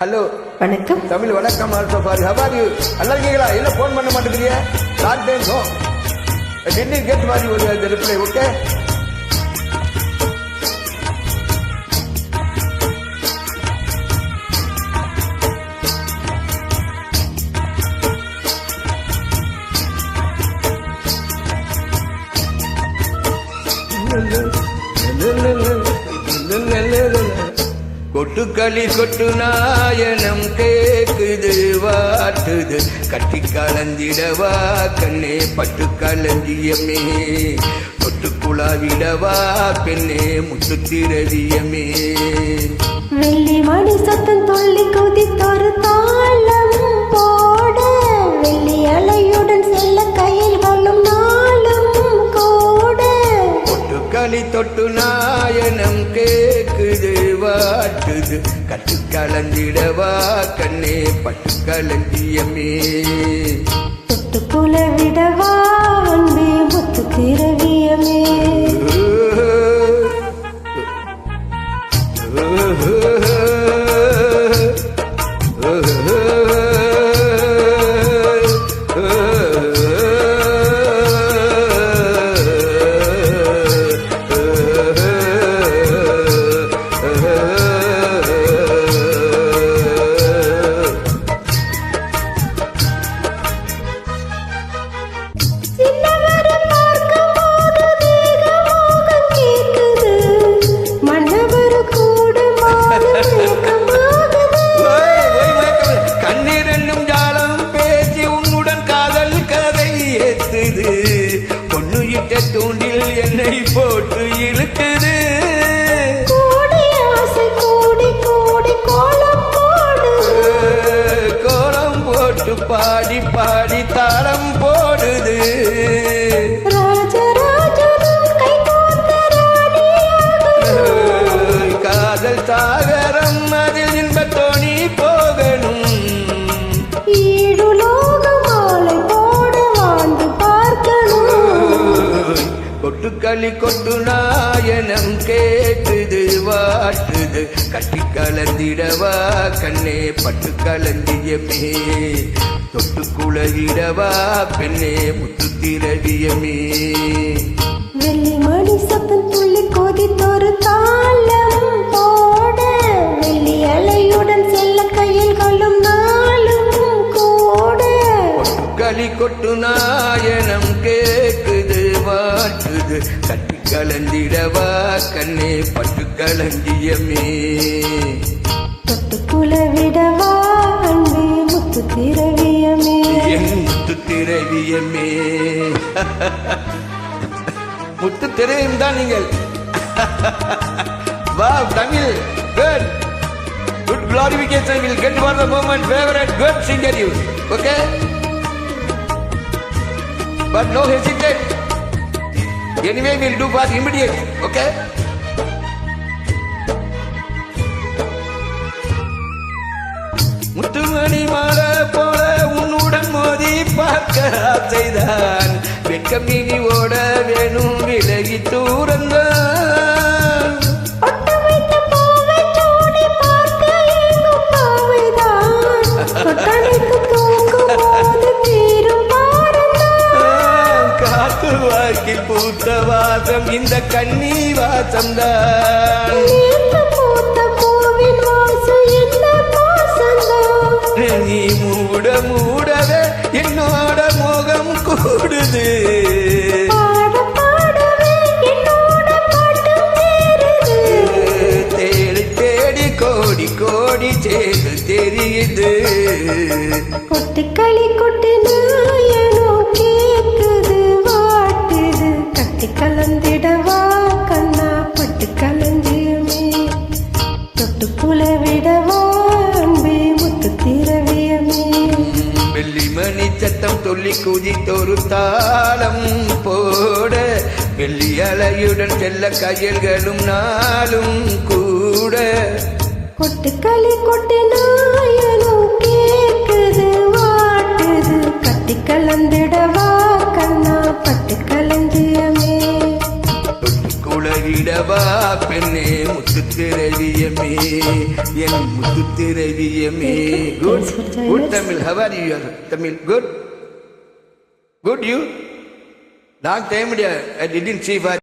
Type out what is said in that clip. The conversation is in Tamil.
ஹலோ வணக்கம். தமிழ் வணக்கம். Also for how are you? நல்லா இருக்கீங்களா? என்ன ஃபோன் பண்ண மாட்டேங்கிறீங்க? Long time no. Did get மாதிரி ஒரு ரிப்ளை. ஓகே. கொட்டுக்களி கொட்டு நாயனம் கேக்குது வாட்டுது கட்டி கலந்திடவா கண்ணே பட்டு கலந்தியமே தொட்டுக்குழாவிடவா பெண்ணே முத்து திரவியமே. வெள்ளி மணி சத்தம் துள்ளி குதித்தொரு தாளம் போட வெள்ளி அலையுடன் செல்ல கையில்களும் நாளும் கூட கொட்டுக்களி தொட்டு நாயனம் கேக்குது வாட்டுது கட்டு கலந்திடவா கண்ணே பட்டு கலந்தியமே. தொட்டுக்குல விடவா அன்பே முத்து திரவியமே. தூண்டில் என்னை போட்டு இழுக்குது கோலம் போட்டு பாடி பாடி தாளம் போடுது. காதல் சாகரம் அதில் இன்பத்தோணி போகணும். கொட்டுக்களி கொட்டு நாயனம் கேட்டுது வாட்டுது கட்டி கலந்திடவா கண்ணே பட்டு கலந்தியமே தொட்டுக்குழவிடவா பெண்ணே முத்து திரவியமே. வெள்ளி மணி சத்தம் துள்ளி கொதித்தொரு தாளம் போட வெள்ளி அலையுடன் செல்ல கையில்களும் நாளும் கூட கொட்டுக்களி கொட்டு நாயனம் கேக்குது வாட்டுது கட்டி கலந்திடவா கண்ணே பட்டு கலந்தியமே. தொட்டுக்குல விடவா அன்பே முத்து திரவியமே. என் முத்து திரவியமே. முத்து திரவியம் தான் நீங்கள். Wow, Tamil, good. Good glorification will get for the moment favorite good singer you. Okay? But no hesitate. Anyway, we'll do for immediate. Okay? முத்துமணி மாலை போல உன்னுடன் மோதி பார்க்க ஆசைதான் வெட்கம் நீ ஓட வேணும் விலகி தூரந்தான். காத்து வாக்கில் பூத்த வாசம் இந்த கண்ணி வாசம்தான். நீ மூட மூடவே என்னோட மோகம் கூடுது. தேடி தேடி கோடி கோடி சேது தெரியுது. கொட்டுக்களி கொட்டு நாயனோ கேக்குது வாட்டுது கட்டி கலந்திடவா கண்ணா பட்டு கலந்தியமே தொட்டுக்குல விடவா அன்பே முத்து திரவியமே. வெள்ளி மணி சத்தம் சொல்லி குதித்தொரு தாளம் போட வெள்ளி அலையுடன் செல்ல கையல்களும் நாளும் கூட கொட்டுக்களி கொட்டு நாயனோ கேக்குது வாட்டுது கட்டி கலந்திடவா கண்ணா பட்டு கலந்தியமே. தொட்டுக்குழ விடவா பெண்ணே முத்துத்திரவியமே என் முத்துத்திரவியமே good good Tamil how are you Tamil good you long time I didn't see for